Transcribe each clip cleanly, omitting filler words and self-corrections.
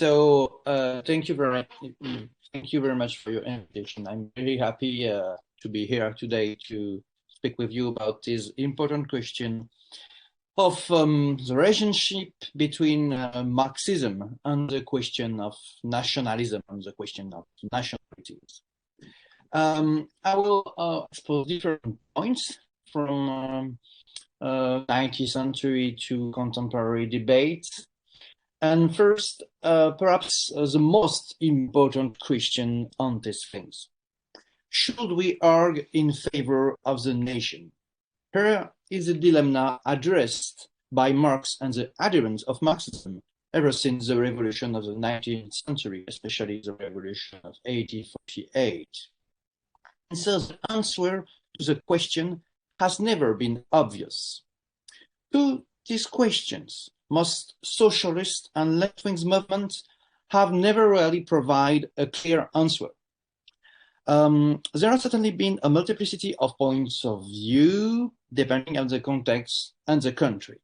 Thank you very much for your invitation. I'm very happy to be here today to speak with you about this important question of the relationship between Marxism and the question of nationalism and the question of nationalities. I will expose different points from 19th century to contemporary debates. And first, perhaps the most important question on these things. Should we argue in favor of the nation? Here is a dilemma addressed by Marx and the adherents of Marxism ever since the revolution of the 19th century, especially the revolution of 1848. And so the answer to the question has never been obvious. To these questions, most socialist and left-wing movements have never really provided a clear answer. There has certainly been a multiplicity of points of view depending on the context and the country.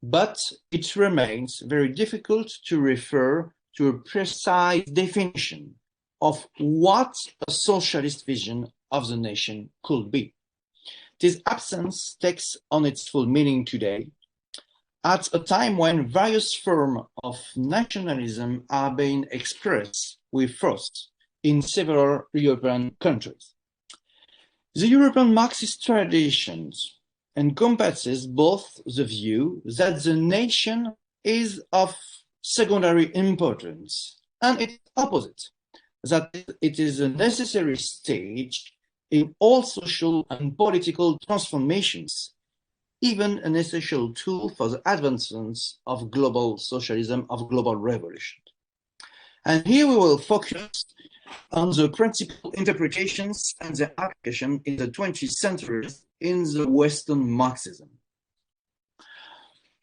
But it remains very difficult to refer to a precise definition of what a socialist vision of the nation could be. This absence takes on its full meaning today, at a time when various forms of nationalism are being expressed with force in several European countries. The European Marxist traditions encompasses both the view that the nation is of secondary importance and its opposite, that it is a necessary stage in all social and political transformations, even an essential tool for the advancements of global socialism, of global revolution. And here we will focus on the principal interpretations and their application in the 20th century in the Western Marxism.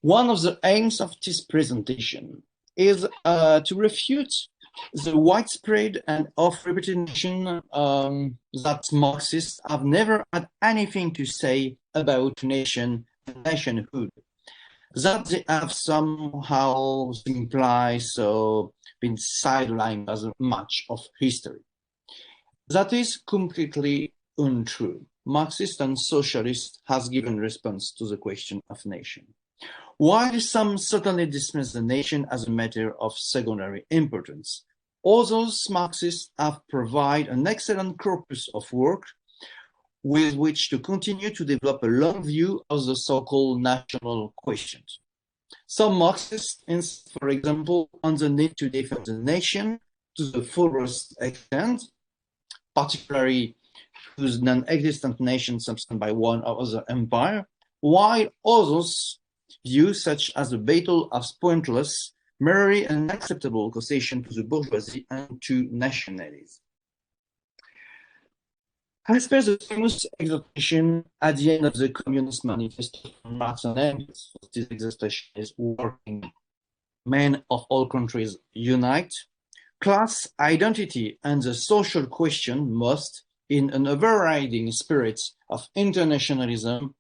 One of the aims of this presentation is to refute the widespread and oft-repeated notion that Marxists have never had anything to say about nation and nationhood, that they have somehow implied been sidelined as much of history. That is completely untrue. Marxists and socialists has given response to the question of nation. While some certainly dismiss the nation as a matter of secondary importance, others Marxists have provided an excellent corpus of work with which to continue to develop a long view of the so-called national questions. Some Marxists insist, for example, on the need to defend the nation to the fullest extent, particularly whose non-existent nation subsumed by one or other empire, while others view such as the battle as pointless, merely an acceptable concession to the bourgeoisie and to nationalism. As per the famous exhortation at the end of the Communist Manifesto from Marx and Engels, this exhortation is working men of all countries unite, class identity and the social question must, in an overriding spirit of internationalism,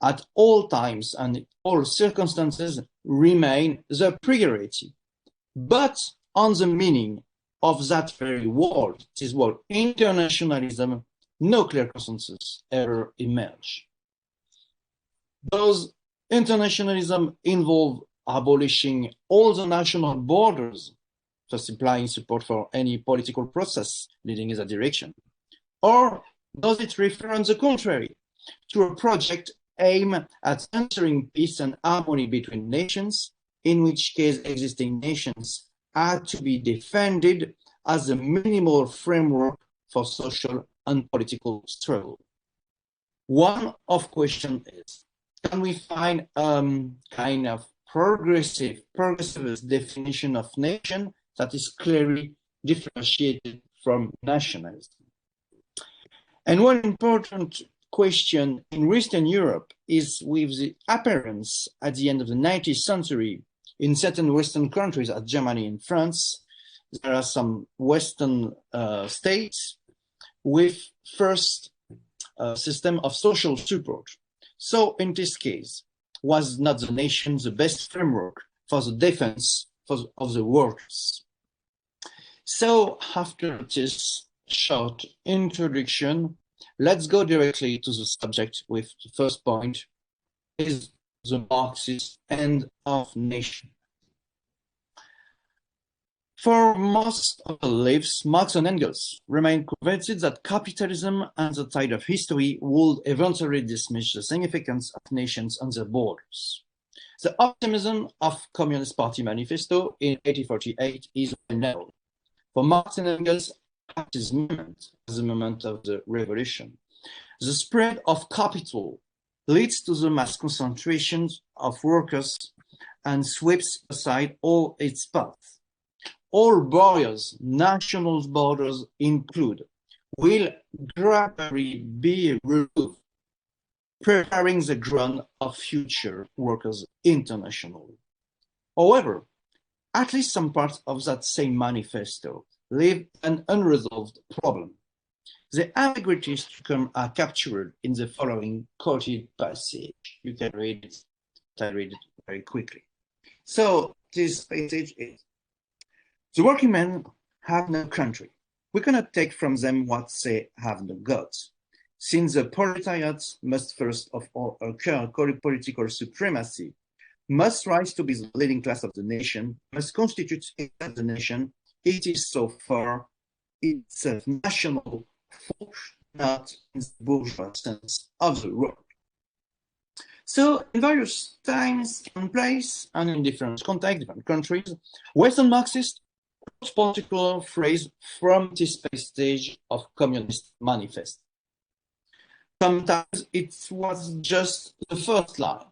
at all times and in all circumstances, remain the priority. But on the meaning of that very word, this word internationalism, no clear consensus ever emerged. Does internationalism involve abolishing all the national borders, thus implying support for any political process leading in that direction? Or does it refer, on the contrary, to a project aimed at ensuring peace and harmony between nations, in which case existing nations are to be defended as a minimal framework for social and political struggle? One of question is, can we find kind of progressivist definition of nation that is clearly differentiated from nationalism? And one important question in Western Europe is with the appearance at the end of the 19th century in certain Western countries, as Germany and France, there are some Western states with first system of social support. So in this case, was not the nation the best framework for the defense of the workers? So after this short introduction, let's go directly to the subject with the first point, is the Marxist end of nation. For most of their lives, Marx and Engels remained convinced that capitalism and the tide of history would eventually dismiss the significance of nations and their borders. The optimism of Communist Party Manifesto in 1848 is well known. For Marx and Engels, at this moment, as the moment of the revolution, the spread of capital leads to the mass concentration of workers and sweeps aside all its paths. All barriers, national borders include, will gradually be removed, preparing the ground of future workers internationally. However, at least some parts of that same manifesto leave an unresolved problem. The ambiguities to come are captured in the following quoted passage. You can read it. I read it very quickly. So this passage is: the working men have no country. We cannot take from them what they have not got. Since the proletariat must first of all acquire political supremacy, must rise to be the leading class of the nation, must constitute the nation, it is so far its national force, not in the bourgeois sense of the word. So in various times and places, and in different contexts, different countries, Western Marxists quote particular phrase from this passage of Communist Manifesto. Sometimes it was just the first line,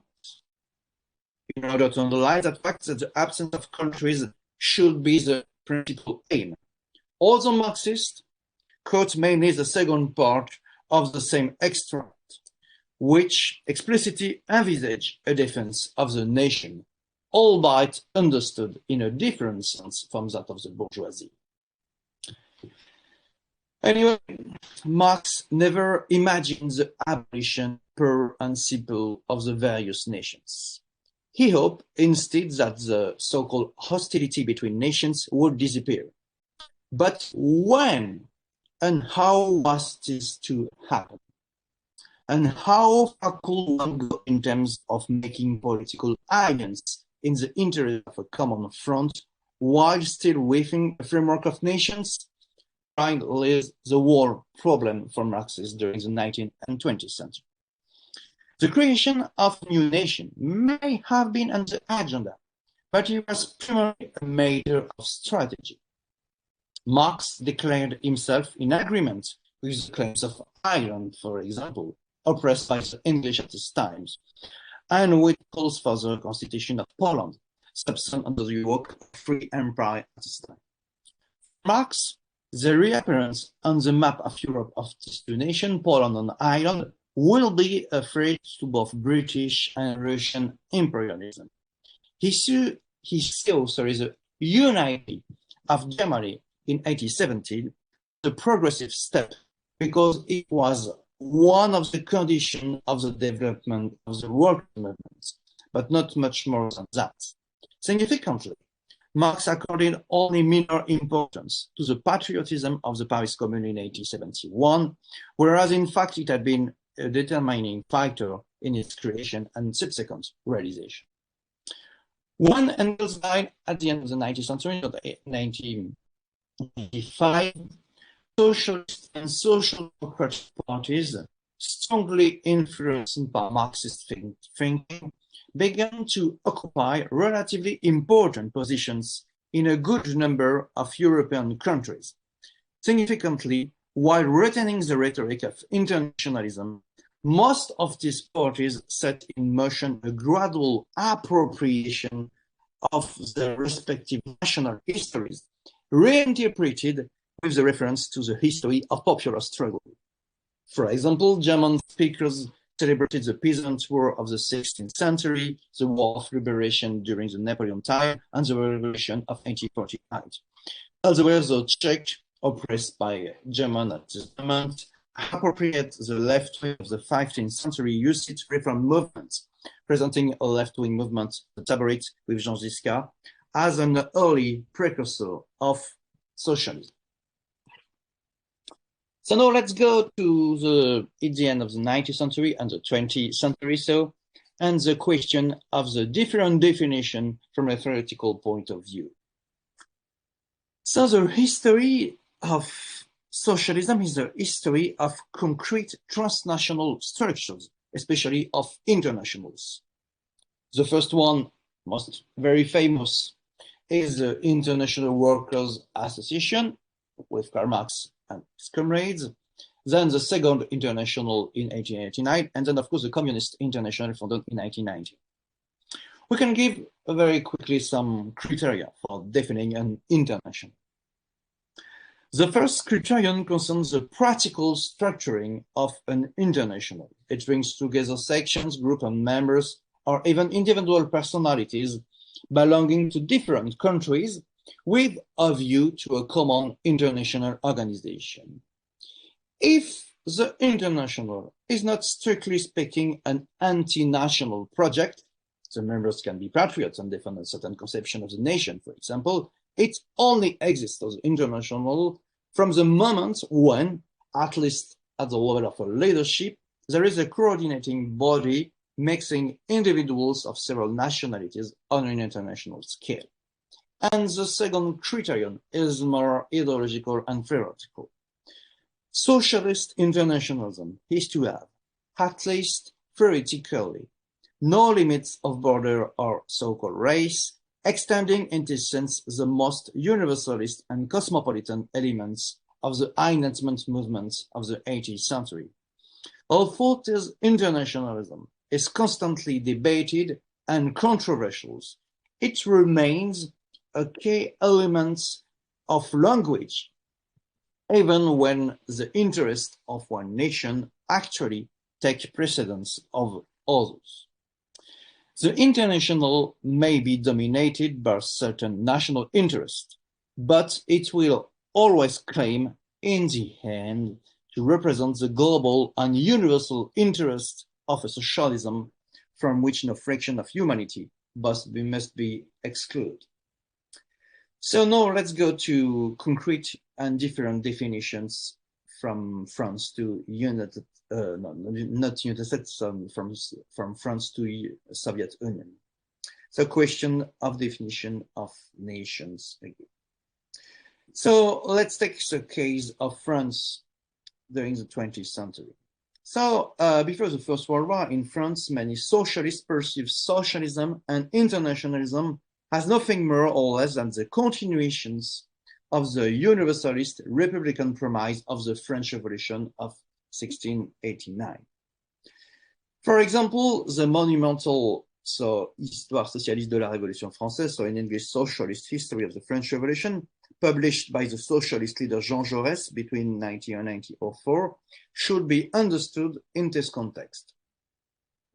in order to underline the fact that the absence of countries should be the principal aim. Also Marxists quote mainly the second part of the same extract, which explicitly envisage a defense of the nation, albeit understood in a different sense from that of the bourgeoisie. Anyway, Marx never imagined the abolition per and simple of the various nations. He hoped instead that the so-called hostility between nations would disappear. But when and how was this to happen? And how far could one go in terms of making political alliance in the interest of a common front, while still within a framework of nations? Trying to live the war problem for Marxists during the 19th and 20th century. The creation of a new nation may have been on the agenda, but it was primarily a matter of strategy. Marx declared himself in agreement with the claims of Ireland, for example, oppressed by the English at this time, and with calls for the constitution of Poland, subsumed under the yoke of free empire at this time. Marx, the reappearance on the map of Europe of these two nations, Poland and Ireland, will be a threat to both British and Russian imperialism. He saw the unity of Germany in 1817, the progressive step, because it was one of the conditions of the development of the work movement, but not much more than that. Significantly, Marx accorded only minor importance to the patriotism of the Paris Commune in 1871, whereas in fact it had been a determining factor in its creation and subsequent realization. When Engels died at the end of the 19th century, in 1995, socialist and social democratic parties, strongly influenced by Marxist thinking, began to occupy relatively important positions in a good number of European countries. Significantly, while retaining the rhetoric of internationalism, most of these parties set in motion a gradual appropriation of their respective national histories, reinterpreted with the reference to the history of popular struggle. For example, German speakers celebrated the Peasant War of the 16th century, the War of Liberation during the Napoleon time, and the Revolution of 1848. Elsewhere, the Czech, oppressed by German at this moment, appropriate the left wing of the 15th century usage reform movement, presenting a left-wing movement, the Taborite with Jean Giscard, as an early precursor of socialism. So now let's go to the end of the 19th century and the 20th century, and the question of the different definition from a theoretical point of view. So the history of socialism is the history of concrete transnational structures, especially of internationals. The first one, most very famous, is the International Workers' Association with Karl Marx and his comrades. Then the Second International in 1889, and then of course the Communist International founded in 1990. We can give very quickly some criteria for defining an international. The first criterion concerns the practical structuring of an international. It brings together sections, groups, and members, or even individual personalities belonging to different countries with a view to a common international organization. If the international is not strictly speaking an anti-national project, the members can be patriots and defend a certain conception of the nation, for example, it only exists as international from the moment when, at least at the level of a leadership, there is a coordinating body mixing individuals of several nationalities on an international scale. And the second criterion is more ideological and theoretical. Socialist internationalism is to have, at least theoretically, no limits of border or so-called race, extending in this sense the most universalist and cosmopolitan elements of the Enlightenment movement of the 18th century. Although this internationalism is constantly debated and controversial, it remains a key element of language, even when the interests of one nation actually take precedence of others. The international may be dominated by certain national interests, but it will always claim, in the end, to represent the global and universal interest of a socialism from which no fraction of humanity must be excluded. So now let's go to concrete and different definitions from France to United, not United States, from France to Soviet Union. So question of definition of nations again. So let's take the case of France during the 20th century. So before the First World War in France, many socialists perceived socialism and internationalism as nothing more or less than the continuations of the universalist republican promise of the French Revolution of 1689. For example, the monumental Histoire socialiste de la Révolution française, so in English, Socialist History of the French Revolution, published by the socialist leader Jean Jaurès between 1900 and 1904, should be understood in this context.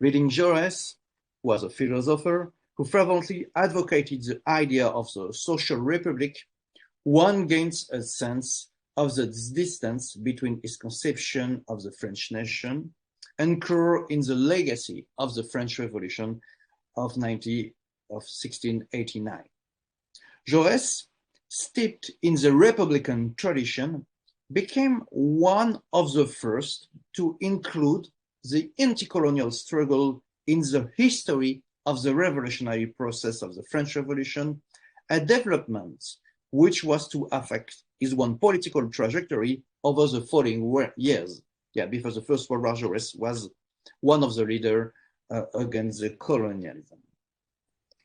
Reading Jaurès, who was a philosopher who fervently advocated the idea of the social republic, one gains a sense of the distance between his conception of the French nation and core in the legacy of the French Revolution of 1689. Jaurès, steeped in the republican tradition, became one of the first to include the anti-colonial struggle in the history of the revolutionary process of the French Revolution, a development which was to affect his own political trajectory over the following years. Before the First World War, Jaurès was one of the leaders against the colonialism.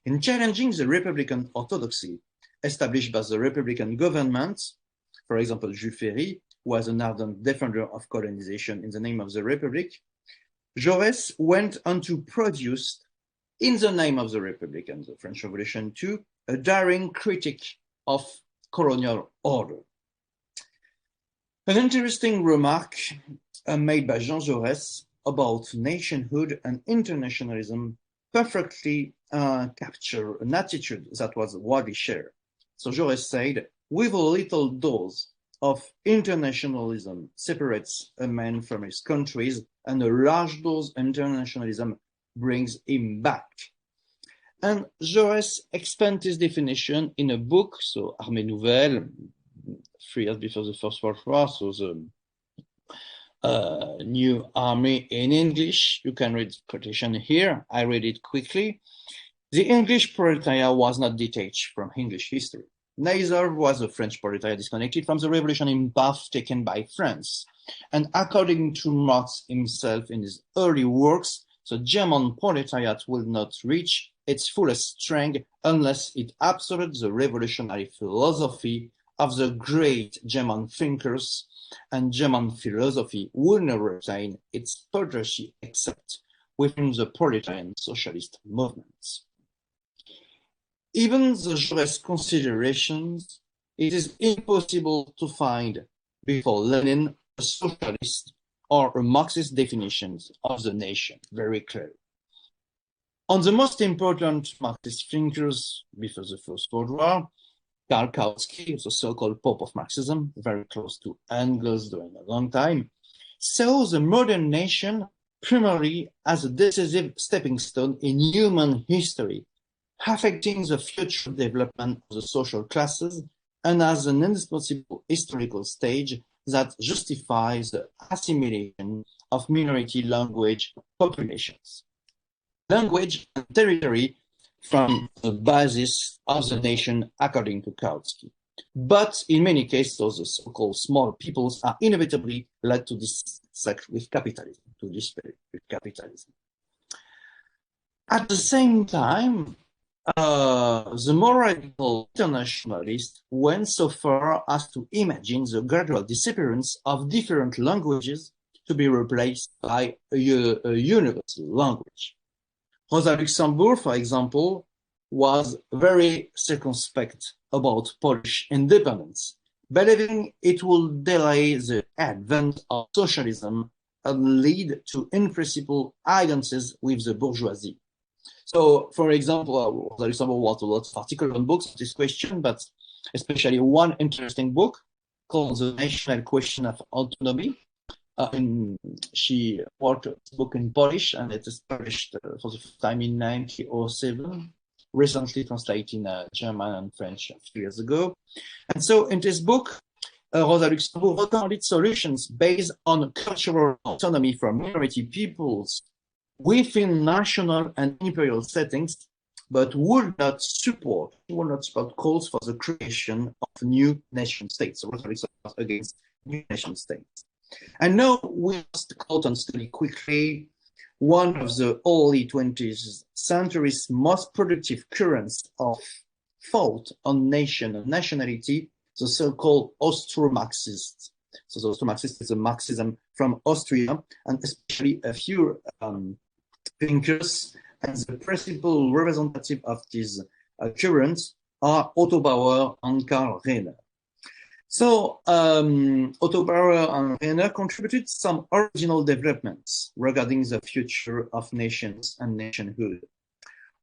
In challenging the republican orthodoxy established by the republican government, for example, Jules Ferry was an ardent defender of colonization in the name of the Republic, Jaurès went on to produce, in the name of the Republic and the French Revolution too, a daring critique of colonial order. An interesting remark made by Jean Jaurès about nationhood and internationalism perfectly capture an attitude that was widely shared. So Jaurès said, with a little dose of internationalism separates a man from his countries, and a large dose of internationalism brings him back. And Jaurès expanded his definition in a book, so Armée Nouvelle, 3 years before the First World War, so the new army in English. You can read the quotation here. I read it quickly. The English proletariat was not detached from English history. Neither was the French proletariat disconnected from the revolution in path taken by France. And according to Marx himself in his early works, the German proletariat will not reach its fullest strength unless it absorbs the revolutionary philosophy of the great German thinkers, and German philosophy will never retain its potency except within the proletarian socialist movements. Even the Jaurès considerations, it is impossible to find before Lenin a socialist or a Marxist definition of the nation, very clear. On the most important Marxist thinkers before the First World War, Karl Kautsky, the so-called Pope of Marxism, very close to Engels during a long time, saw the modern nation primarily as a decisive stepping stone in human history, affecting the future development of the social classes and as an indispensable historical stage that justifies the assimilation of minority language populations. Language and territory from the basis of the nation, according to Kautsky. But in many cases, the so-called small peoples are inevitably led to dissect with capitalism, to despair with capitalism. At the same time, the more radical internationalists went so far as to imagine the gradual disappearance of different languages to be replaced by a universal language. Rosa Luxemburg, for example, was very circumspect about Polish independence, believing it will delay the advent of socialism and lead to in-principle alliances with the bourgeoisie. So, for example, Rosa Luxemburg wrote a lot of articles and books on this question, but especially one interesting book called The National Question of Autonomy. She wrote a book in Polish, and it is published for the first time in 1907, recently translated in German and French a few years ago. And so in this book, Rosa Luxemburg recommended solutions based on cultural autonomy for minority peoples within national and imperial settings, but would not support calls for the creation of new nation states. So Rosa Luxemburg was against new nation states. And now we must quote and study quickly one of the early 20th century's most productive currents of thought on nation and nationality, the so-called Austro-Marxists. So the Austro-Marxist is a Marxism from Austria, and especially a few thinkers, and the principal representative of these currents are Otto Bauer and Karl Rahner. So Otto Bauer and Rahner contributed some original developments regarding the future of nations and nationhood.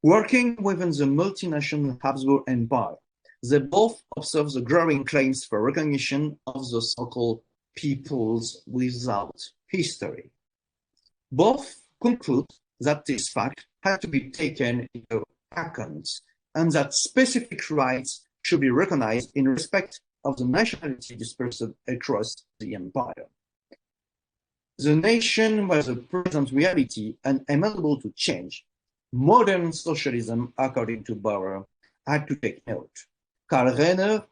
Working within the multinational Habsburg Empire, they both observed the growing claims for recognition of the so-called peoples without history. Both conclude that this fact had to be taken into account and that specific rights should be recognized in respect of the nationality dispersed across the empire. The nation was a present reality and amenable to change. Modern socialism, according to Bauer, had to take note. Karl Rahner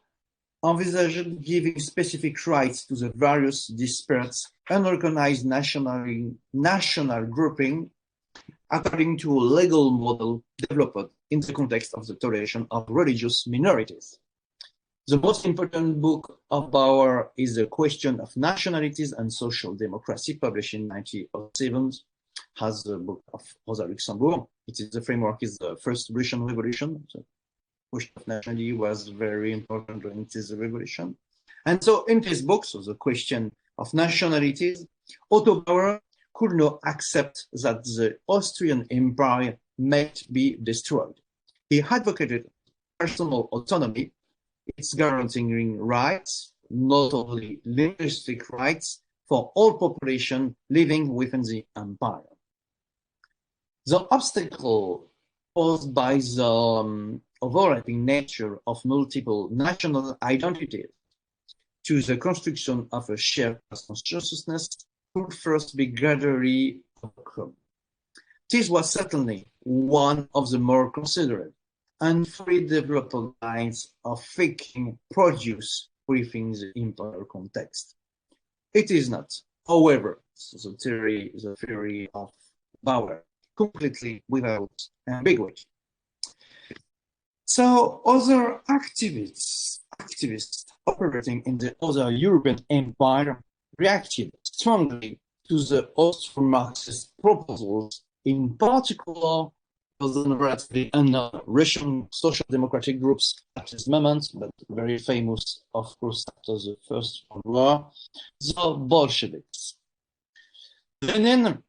envisaged giving specific rights to the various dispersed, unorganized national grouping according to a legal model developed in the context of the toleration of religious minorities. The most important book of Bauer is The Question of Nationalities and Social Democracy, published in 1907, has the book of Rosa Luxemburg. The framework is the first Russian Revolution. The question of nationality was very important during this revolution. And so in this book, so The Question of Nationalities, Otto Bauer could not accept that the Austrian Empire might be destroyed. He advocated personal autonomy, it's guaranteeing rights, not only linguistic rights, for all population living within the empire. The obstacle posed by the overlapping nature of multiple national identities, to the construction of a shared consciousness could first be gradually overcome. This was certainly one of the more considerate and fully developed lines of thinking produced within the imperial context. It is not, however, the theory of Bauer, completely without ambiguity. So other activists operating in the other European empire reacted strongly to the Austro-Marxist proposals, in particular the relatively unknown Russian social democratic groups at this moment, but very famous, of course, after the First World War, the Bolsheviks. Lenin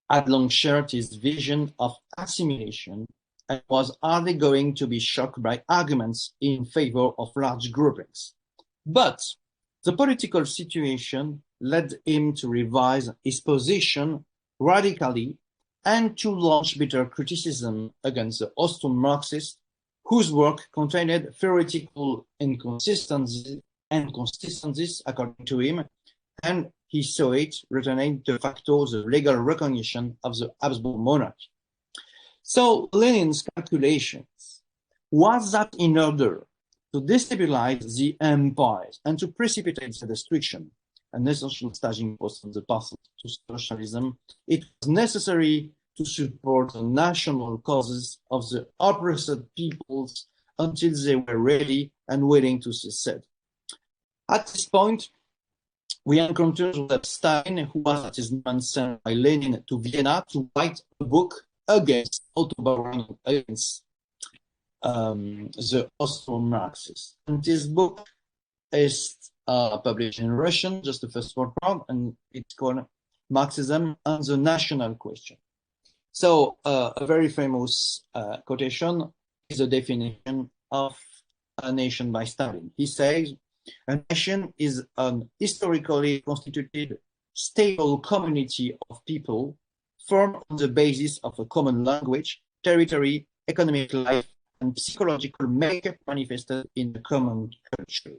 had long shared his vision of assimilation and was hardly going to be shocked by arguments in favor of large groupings. But the political situation led him to revise his position radically and to launch bitter criticism against the Austro-Marxists, whose work contained theoretical inconsistencies, according to him, and he saw it returning de facto the legal recognition of the Habsburg monarchy. So Lenin's calculations was that in order to destabilize the empires and to precipitate the destruction, an essential staging post on the path to socialism, it was necessary to support the national causes of the oppressed peoples until they were ready and willing to secede. At this point, we encountered Stalin, who was at his moment sent by Lenin to Vienna to write a book against against the Austro-Marxists. And this book is published in Russian, just the first part, and it's called Marxism and the National Question. So a very famous quotation is the definition of a nation by Stalin. He says, a nation is an historically constituted, stable community of people formed on the basis of a common language, territory, economic life, and psychological makeup manifested in a common culture.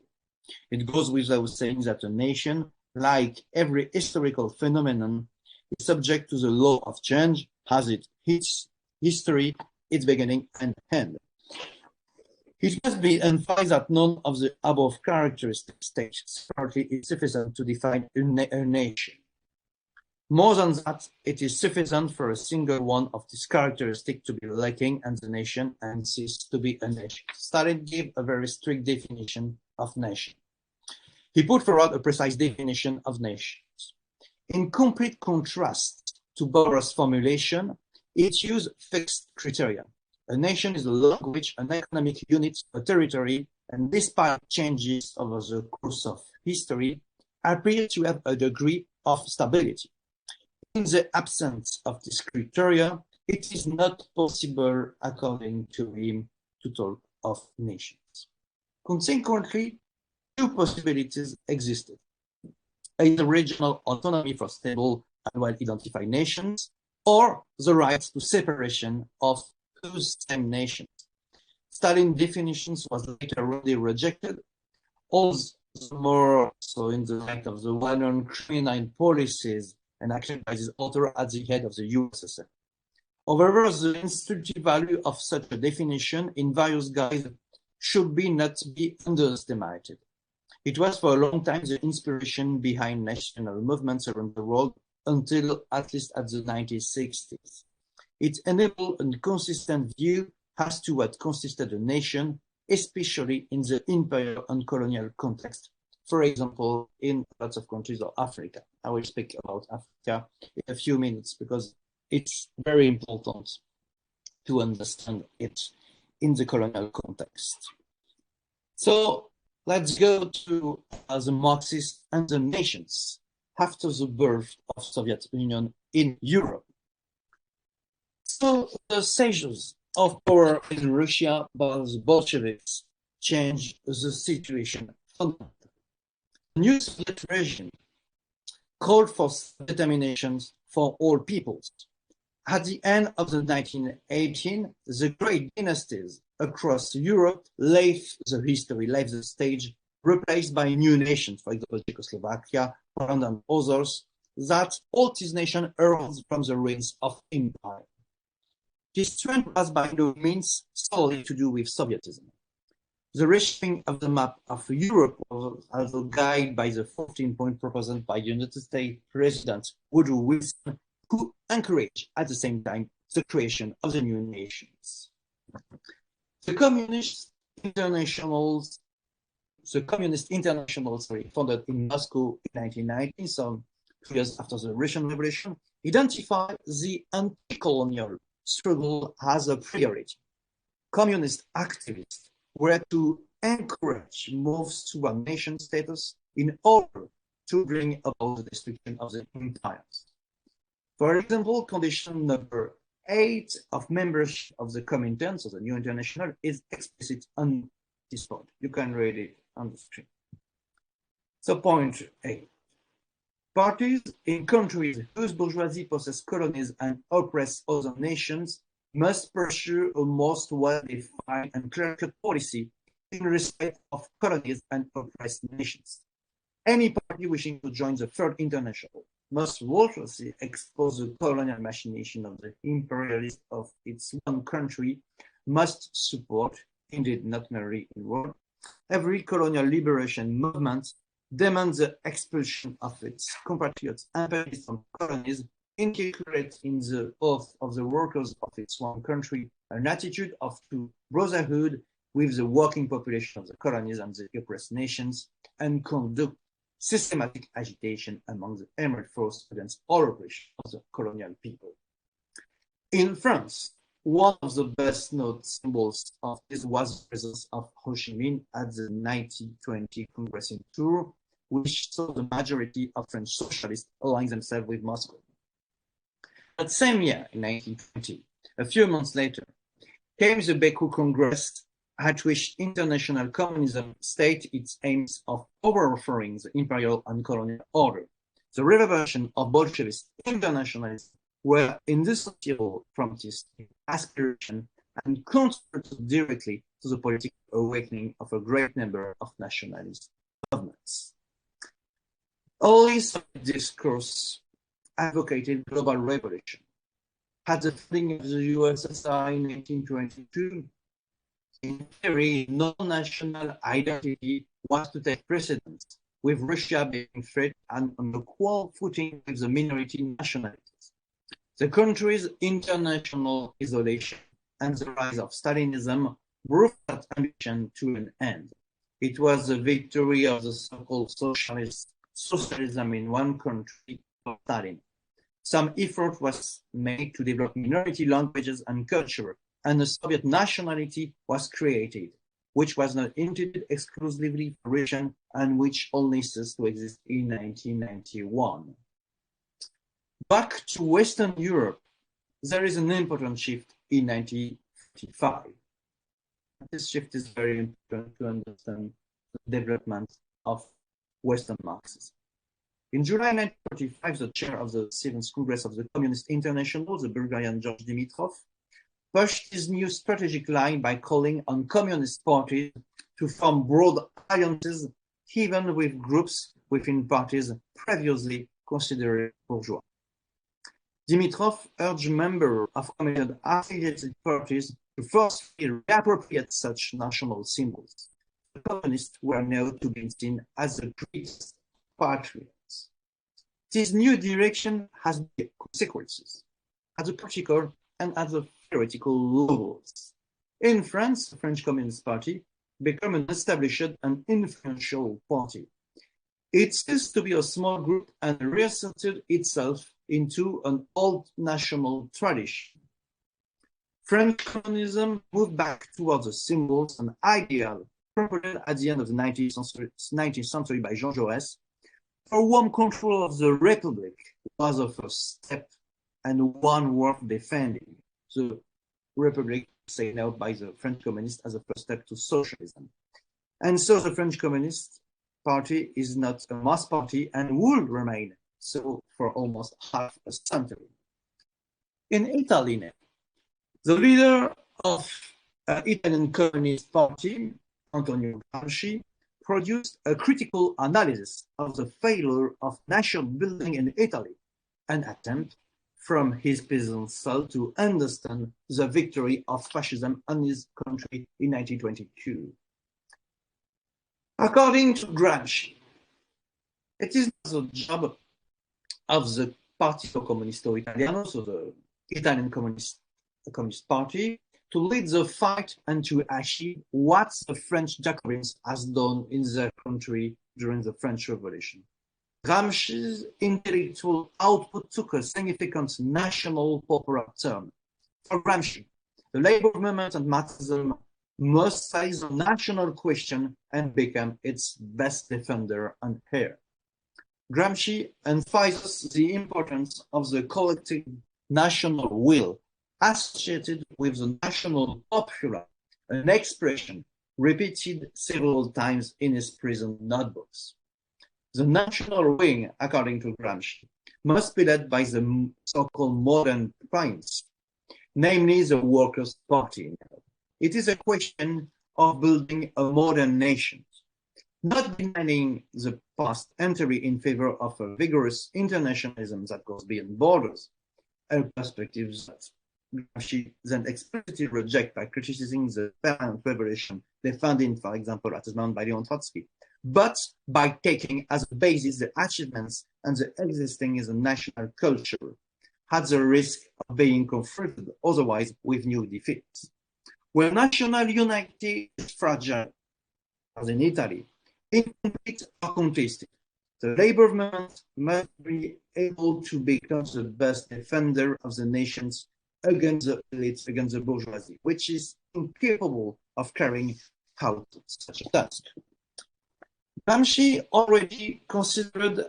It goes without saying that a nation, like every historical phenomenon, is subject to the law of change, has its history, its beginning and end. It must be emphasized that none of the above characteristics separately is sufficient to define a nation. More than that, it is sufficient for a single one of these characteristics to be lacking and the nation and cease to be a nation. Stalin gave a very strict definition of nation. He put forward a precise definition of nations. In complete contrast to Bauer's formulation, it used fixed criteria. A nation is a language, an economic unit, a territory, and despite changes over the course of history, appear to have a degree of stability. In the absence of this criteria, it is not possible, according to him, to talk of nations. Consequently, two possibilities existed: either regional autonomy for stable and well-identified nations, or the right to separation of those same nations. Stalin's definitions was later already rejected, all the more so in the light of the well-known criminal policies and action by this author at the head of the USSR. However, the instructive value of such a definition in various guises should not be underestimated. It was for a long time the inspiration behind national movements around the world until at least at the 1960s. It enabled a consistent view as to what constituted a nation, especially in the imperial and colonial context. For example, in lots of countries of Africa. I will speak about Africa in a few minutes because it's very important to understand it in the colonial context. So let's go to the Marxists and the nations after the birth of Soviet Union in Europe. So the seizures of power in Russia by the Bolsheviks changed the situation fundamentally. The new Soviet regime called for self-determinations for all peoples. At the end of the 1918s, the great dynasties across Europe left the stage replaced by new nations, for example, Czechoslovakia, Poland, and others, that all these nations arose from the ruins of empire. This trend was by no means solely to do with Sovietism. The reshaping of the map of Europe was also guided by the 14-point proposal by United States President Woodrow Wilson, who encouraged at the same time the creation of the new nations. The Communist International, founded in Moscow in 1919, so 2 years after the Russian Revolution, identified the anti-colonial struggle as a priority. Communist activists were to encourage moves toward nation status in order to bring about the destruction of the empires. For example, condition number 8 of membership of the Comintern, so the new international, is explicit on this point. You can read it on the screen. So point 8. Parties in countries whose bourgeoisie possess colonies and oppress other nations must pursue a most well-defined and clear-cut policy in respect of colonies and oppressed nations. Any party wishing to join the Third International must ruthlessly expose the colonial machination of the imperialists of its one country, must support, indeed not merely in word, every colonial liberation movement, demands the expulsion of its compatriots imperialists from colonies, inculcate in the oath of the workers of its one country an attitude of true brotherhood with the working population of the colonies and the oppressed nations, and conduct systematic agitation among the emerald force against all oppression of the colonial people. In France, one of the best known symbols of this was the presence of Ho Chi Minh at the 1920 Congress in Tours, which saw the majority of French socialists aligning themselves with Moscow. That same year, in 1920, a few months later, came the Baku Congress, at which international communism stated its aims of overthrowing the imperial and colonial order. The revelation of Bolshevist internationalism were indissociable from this aspiration and contributed directly to the political awakening of a great number of nationalist movements. Early discourse advocated global revolution. At the founding of the USSR in 1922, in theory, no national identity was to take precedence, with Russia being free and on equal footing with the minority nationalities. The country's international isolation and the rise of Stalinism brought that ambition to an end. It was the victory of the so-called socialism in one country for Stalin. Some effort was made to develop minority languages and culture, and a Soviet nationality was created, which was not intended exclusively for Russian and which only ceased to exist in 1991. Back to Western Europe, there is an important shift in 1955. This shift is very important to understand the development of Western Marxism. In July 1945, the chair of the 7th Congress of the Communist International, the Bulgarian George Dimitrov, pushed his new strategic line by calling on communist parties to form broad alliances, even with groups within parties previously considered bourgeois. Dimitrov urged members of communist affiliated parties to forcefully reappropriate such national symbols. The communists were now to be seen as the greatest patriots. This new direction has consequences at the practical and at the theoretical levels. In France, the French Communist Party became an established and influential party. It ceased to be a small group and reasserted itself into an old national tradition. French communism moved back towards the symbols and ideals promoted at the end of the 19th century by Jean Jaurès. For whom control of the Republic was a first step and one worth defending. The Republic set out by the French Communists as a first step to socialism. And so the French Communist Party is not a mass party and will remain so for almost half a century. In Italy, the leader of Italian Communist Party, Antonio Gramsci, produced a critical analysis of the failure of nation building in Italy, an attempt from his peasant soul to understand the victory of fascism in his country in 1922. According to Gramsci, it is the job of the Partito Comunisto Italiano, so the Italian Communist Party, to lead the fight and to achieve what the French Jacobins has done in their country during the French Revolution. Gramsci's intellectual output took a significant national popular turn. For Gramsci, the labor movement and Marxism must face the national question and become its best defender and heir. Gramsci emphasizes the importance of the collective national will associated with the national popular, an expression repeated several times in his prison notebooks. The national wing, according to Gramsci, must be led by the so-called modern prince, namely the Workers' Party. It is a question of building a modern nation, not denying the past entry in favor of a vigorous internationalism that goes beyond borders, a perspective that Gramsci then explicitly rejects by criticizing the permanent revolution defended, for example, at the moment by Leon Trotsky, but by taking as a basis the achievements and the existing as a national culture, at the risk of being confronted otherwise with new defeats. Where national unity is fragile, as in Italy, incomplete or contested, the labor movement must be able to become the best defender of the nations against the elites, against the bourgeoisie, which is incapable of carrying out such a task. Gramsci already considered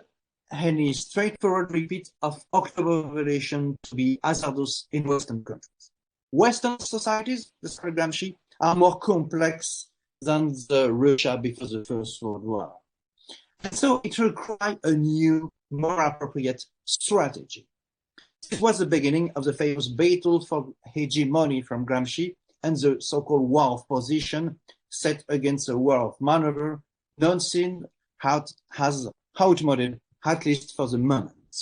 any straightforward repeat of October Revolution to be hazardous in Western countries. Western societies, described Gramsci, are more complex than the Russia before the First World War. And so it required a new, more appropriate strategy. It was the beginning of the famous battle for hegemony from Gramsci and the so-called war of position set against a war of maneuver, not seen as outmoded, at least for the moment.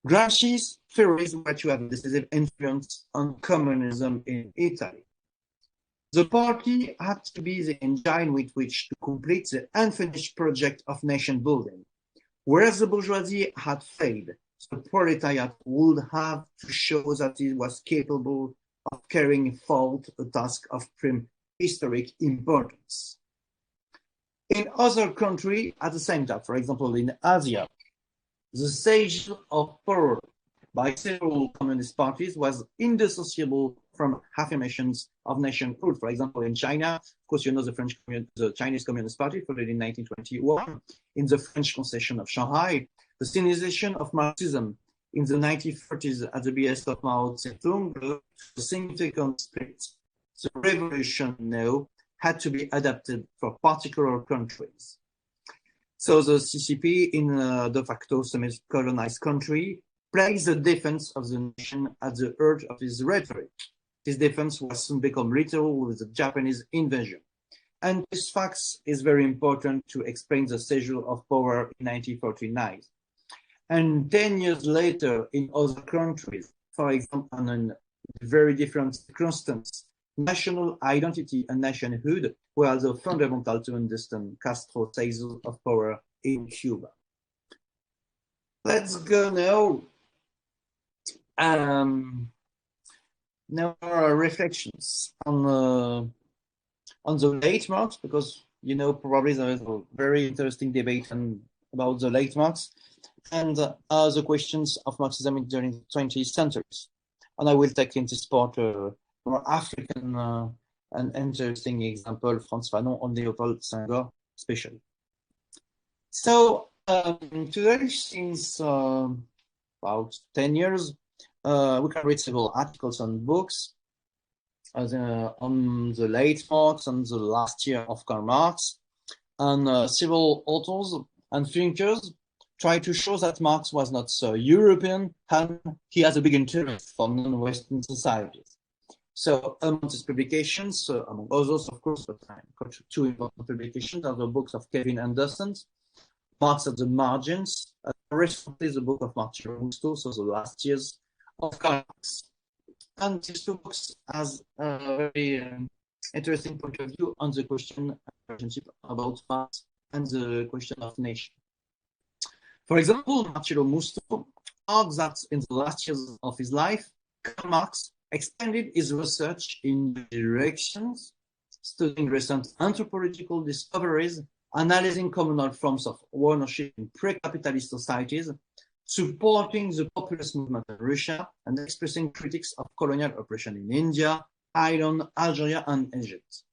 Gramsci's theories were to have a decisive influence on communism in Italy. The party had to be the engine with which to complete the unfinished project of nation building. Whereas the bourgeoisie had failed, the proletariat would have to show that it was capable of carrying forth a task of prehistoric importance. In other countries at the same time, for example, in Asia, the seizure of power by several communist parties was indissociable from affirmations of nationhood. For example, in China, of course, you know the Chinese Communist Party, founded in 1921, in the French concession of Shanghai, the Sinicization of Marxism in the 1930s at the behest of Mao Zedong, the significant split. The revolution now had to be adapted for particular countries. So the CCP in a de facto semi-colonized country placed the defense of the nation at the heart of his rhetoric. This defense was soon become literal with the Japanese invasion. And this fact is very important to explain the seizure of power in 1949. And 10 years later, in other countries, for example, in very different circumstances, national identity and nationhood were also fundamental to understand Castro's seizure of power in Cuba. Let's go now. Now our reflections on the late Marx, because you know probably there is a very interesting debate about the late Marx and the questions of Marxism during the 20th centuries. And I will take in this part more African and interesting example, Frantz Fanon on Leopold Senghor, especially. So today, since about 10 years, we can read several articles and books on the late Marx and the last year of Karl Marx, and several authors and thinkers try to show that Marx was not so European and he has a big interest for non-Western societies. So among his publications, among others, of course, but I got two important publications are the books of Kevin Anderson, Marx at the Margins, recently the book of Marcello Musto, so the last years of Marx. And these two books has a very interesting point of view on the question relationship about Marx and the question of nation. For example, Marcello Musto argued that in the last years of his life, Karl Marx expanded his research in directions, studying recent anthropological discoveries, analyzing communal forms of ownership in pre-capitalist societies, supporting the populist movement in Russia, and expressing critics of colonial oppression in India, Ireland, Algeria, and Egypt.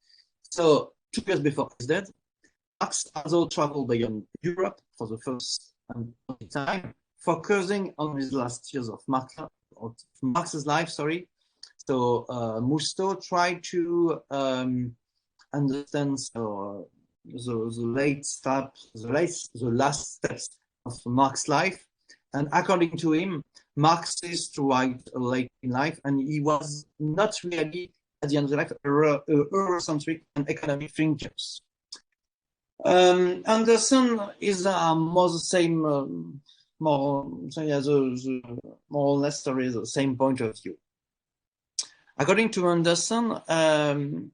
So 2 years before his death, Marx also traveled beyond Europe for the first and only time, focusing on his last years of Marx's life. So Musto tried to understand the last steps of Marx's life, and according to him, Marx is right late in life, and he was not really at the end of the life Eurocentric and economic thinkers. Anderson is more the same, more or less the same point of view. According to Anderson,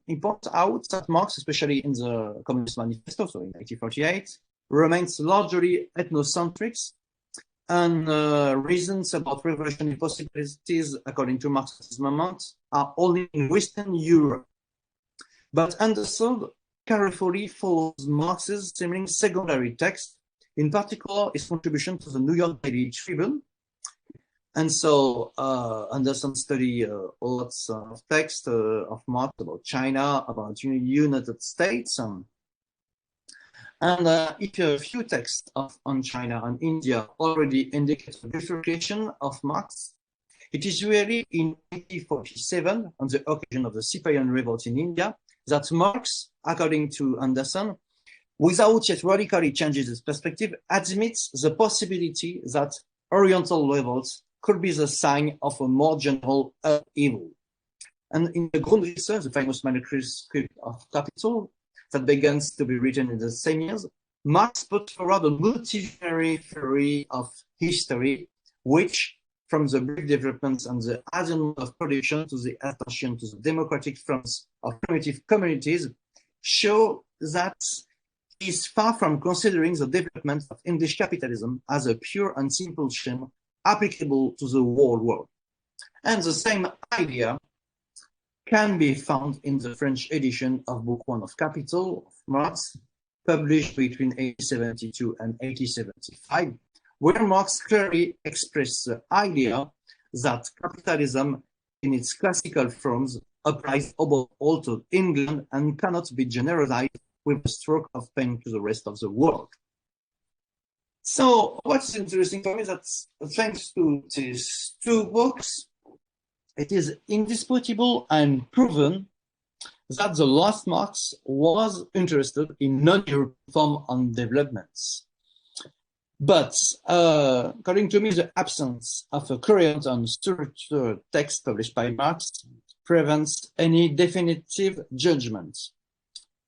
he points out that Marx, especially in the Communist Manifesto, so in 1948, remains largely ethnocentric, and reasons about revolutionary possibilities, according to Marx at this moment, are only in Western Europe. But Anderson carefully follows Marx's seeming secondary text, in particular his contribution to the New York Daily Tribune. And so Anderson studied lots of texts of Marx about China, about the United States. And if a few texts on China and India already indicate a bifurcation of Marx, it is really in 1847, on the occasion of the Sipayan revolt in India, that Marx, according to Anderson, without yet radically changing his perspective, admits the possibility that Oriental revolts could be the sign of a more general evil. And in the Grundrisse, the famous manuscript of Capital, that begins to be written in the same years, Marx put forward a multidisciplinary theory of history, which, from the brief developments and the ascent of production to the attention to the democratic forms of primitive communities, show that he is far from considering the development of English capitalism as a pure and simple scheme applicable to the whole world. And the same idea can be found in the French edition of Book 1 of Capital of Marx, published between 1872 and 1875, where Marx clearly expressed the idea that capitalism in its classical forms applies above all to England and cannot be generalized with a stroke of pen to the rest of the world. So what's interesting for me is that thanks to these two books, it is indisputable and proven that the last Marx was interested in non-European form and developments. But according to me, the absence of a current and structured text published by Marx prevents any definitive judgment.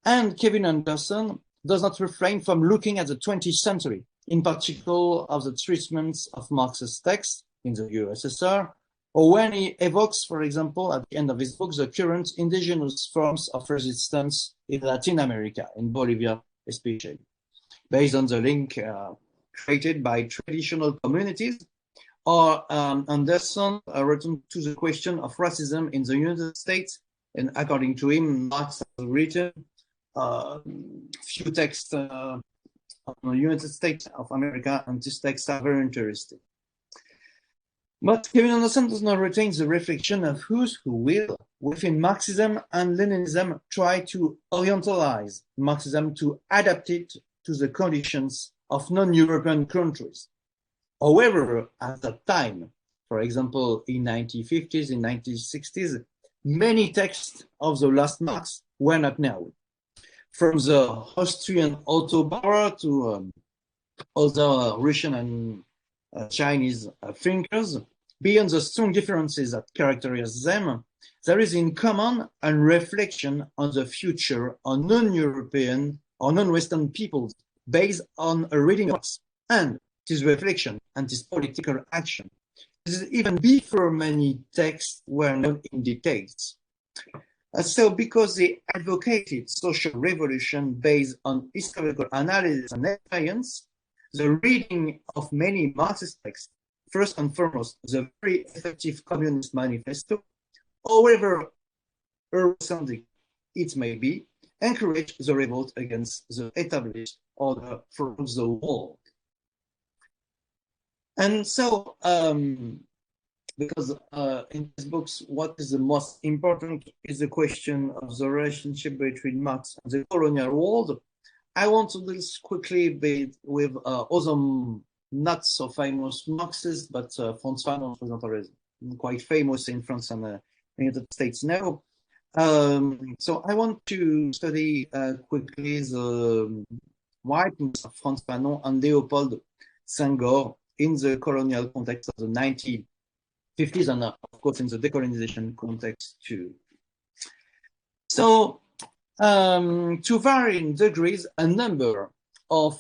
And Kevin Anderson does not refrain from looking at the 20th century, in particular of the treatments of Marx's text in the USSR, or when he evokes, for example, at the end of his book, the current indigenous forms of resistance in Latin America, in Bolivia especially, based on the link created by traditional communities. Or Anderson returned to the question of racism in the United States, and according to him, Marx has written few texts on the United States of America, and these texts are very interesting. But Kevin Anderson does not retain the reflection of who will, within Marxism and Leninism, try to orientalize Marxism to adapt it to the conditions of non-European countries. However, at that time, for example, in 1950s, in 1960s, many texts of the last Marx were not known. From the Austrian Otto Bauer to other Russian and Chinese thinkers, beyond the strong differences that characterize them, there is in common a reflection on the future on non-European or non-Western peoples based on a reading of us. And this reflection and this political action, this is even before many texts were known in details. So because they advocated social revolution based on historical analysis and experience, the reading of many Marxist texts, first and foremost, the very effective Communist Manifesto, however early it may be, encourage the revolt against the established order for the world. And so, because in these books, what is the most important is the question of the relationship between Marx and the colonial world. I want to deal quickly with other not so famous Marxists, but Frantz Fanon, for example, is quite famous in France and the United States now. So I want to study quickly the writings of Frantz Fanon and Leopold Senghor in the colonial context of the 1950s and of course in the decolonization context too. So to varying degrees, a number of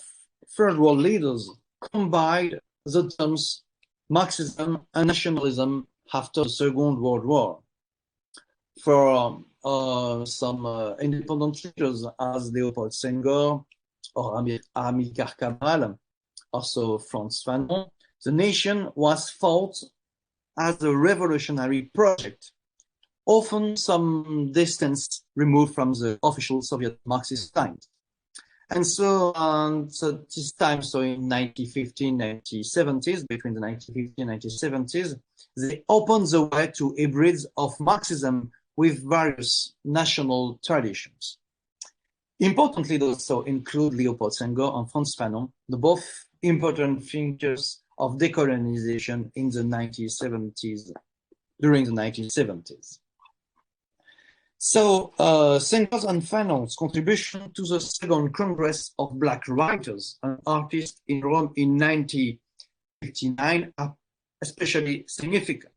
third world leaders combined the terms Marxism and nationalism after the Second World War. For some independent leaders as Leopold Senghor or Amilcar Cabral, also Frantz Fanon, the nation was thought as a revolutionary project, often some distance removed from the official Soviet Marxist times. And so, this time, so in 1950s, 1970s, between the 1950s and 1970s, they opened the way to hybrids of Marxism with various national traditions. Importantly, those also include Leopold Senghor and Frantz Fanon, the both important thinkers of decolonization in the 1970s, during the 1970s. So, Senghor's and Fanon's contribution to the Second Congress of Black Writers and Artists in Rome in 1959 are especially significant.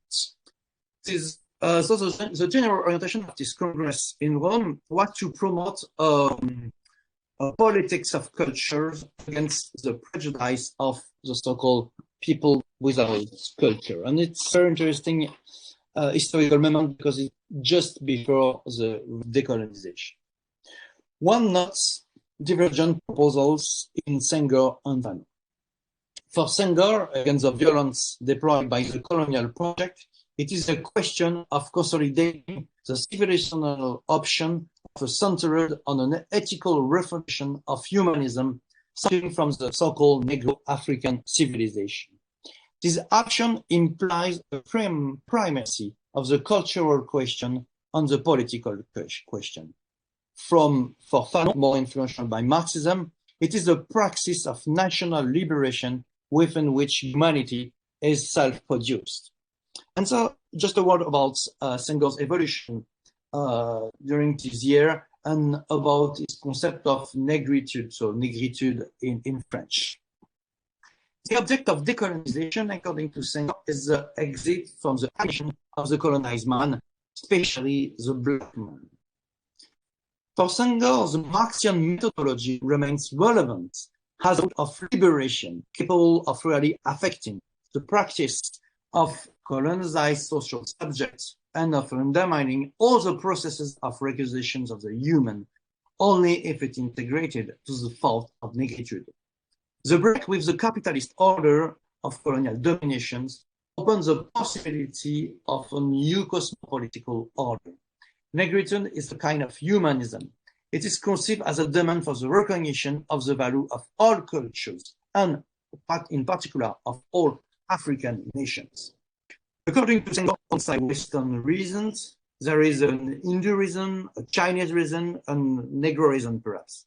So the general orientation of this Congress in Rome was to promote a politics of cultures against the prejudice of the so-called people without culture. And it's very interesting historical moment because it's just before the decolonization. One notes divergent proposals in Senghor and Fanon. For Senghor, against the violence deployed by the colonial project, it is a question of consolidating the civilizational option centered on an ethical refutation of humanism starting from the so-called Negro African civilization. This option implies a primacy of the cultural question on the political question. For Fanon, more influential by Marxism, it is a praxis of national liberation within which humanity is self-produced. And so just a word about Senghor's evolution during this year and about its concept of negritude, so negritude in French. The object of decolonization, according to Senghor, is the exit from the action of the colonized man, especially the black man. For Senghor, the Marxian methodology remains relevant as a of liberation, capable of really affecting the practice of colonized social subjects and of undermining all the processes of requisitions of the human, only if it integrated to the fault of negritude. The break with the capitalist order of colonial dominations opens the possibility of a new cosmopolitical order. Negritude is a kind of humanism. It is conceived as a demand for the recognition of the value of all cultures, and in particular of all African nations. According to Senghor, outside Western reasons, there is an Hindu reason, a Chinese reason, and Negro reason perhaps.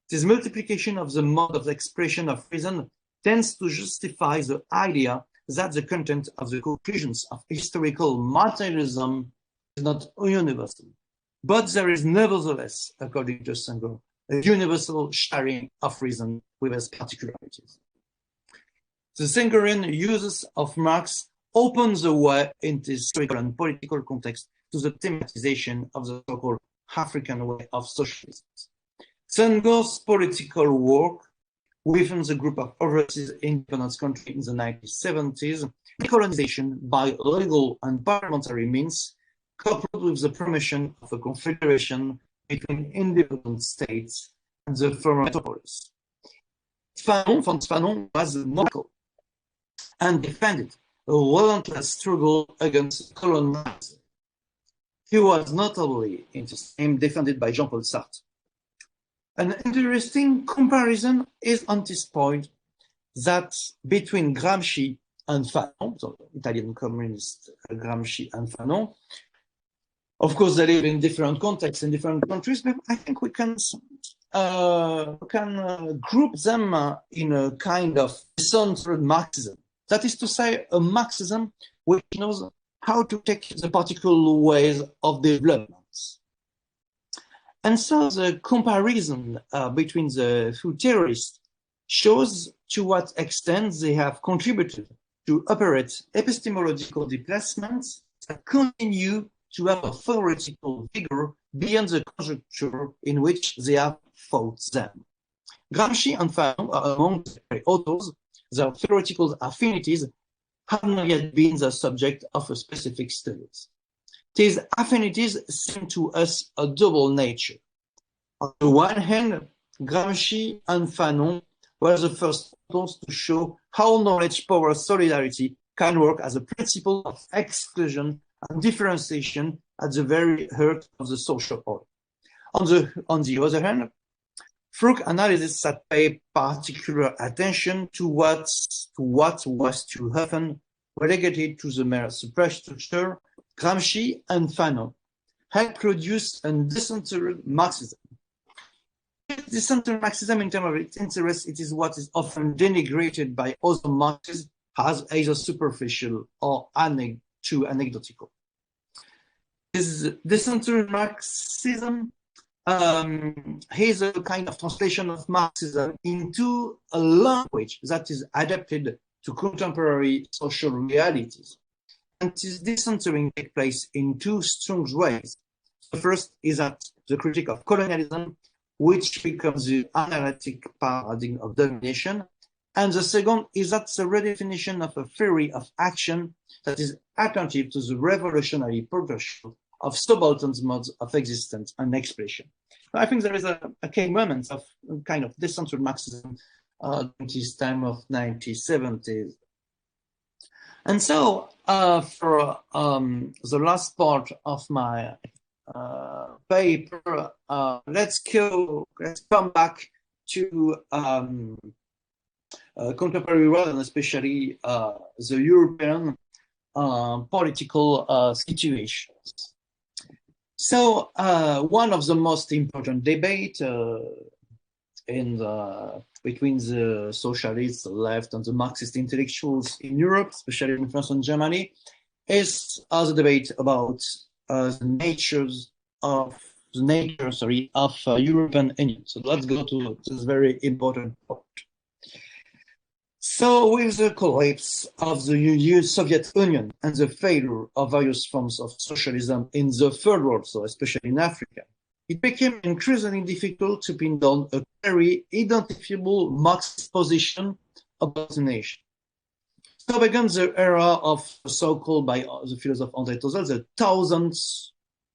This multiplication of the mode of expression of reason tends to justify the idea that the content of the conclusions of historical materialism is not universal. But there is nevertheless, according to Senghor, a universal sharing of reason with its particularities. The Senghorian uses of Marx opens the way in this historical and political context to the thematization of the so-called African way of socialism. Senghor's political work within the group of overseas independence countries in the 1970s, decolonization by legal and parliamentary means, coupled with the promotion of a confederation between independent states and the former metropolis. Frantz Fanon was monarchical and defended a relentless struggle against colonialism. He was notably defended by Jean-Paul Sartre. An interesting comparison is on this point that between Gramsci and Fanon, so Italian communist Gramsci and Fanon, of course they live in different contexts in different countries, but I think we can group them in a kind of centered Marxism. That is to say, a Marxism which knows how to take the particular ways of development. And so the comparison between the two theorists shows to what extent they have contributed to operate epistemological displacements that continue to have a theoretical vigor beyond the conjuncture in which they have fought them. Gramsci and Fanon are among the authors. Their theoretical affinities have not yet been the subject of a specific studies. These affinities seem to us a double nature. On the one hand, Gramsci and Fanon were the first authors to show how knowledge power solidarity can work as a principle of exclusion and differentiation at the very heart of the social order. On the other hand, through analysis that pay particular attention to what was too often relegated to the mere superstructure, Gramsci and Fanon helped produce a decentered Marxism. Decentered Marxism, in terms of its interest, it is what is often denigrated by other Marxists as either superficial or too anecdotal. This decentered Marxism is a kind of translation of Marxism into a language that is adapted to contemporary social realities. And this decentering takes place in two strong ways. The first is that the critique of colonialism, which becomes the analytic paradigm of domination. And the second is that the redefinition of a theory of action that is attentive to the revolutionary progression of subaltern modes of existence and expression. I think there is a key moment of kind of decentered Marxism in this time of 1970s. And so for the last part of my paper, let's come back to contemporary world and especially the European political situations. So one of the most important debate between the socialists, the left, and the Marxist intellectuals in Europe, especially in France and Germany, is the debate about the nature of European Union. So let's go to this very important point. So with the collapse of the Soviet Union and the failure of various forms of socialism in the third world, so especially in Africa, it became increasingly difficult to pin down a very identifiable Marxist position about the nation. So began the era of so-called by the philosopher André Tozzel,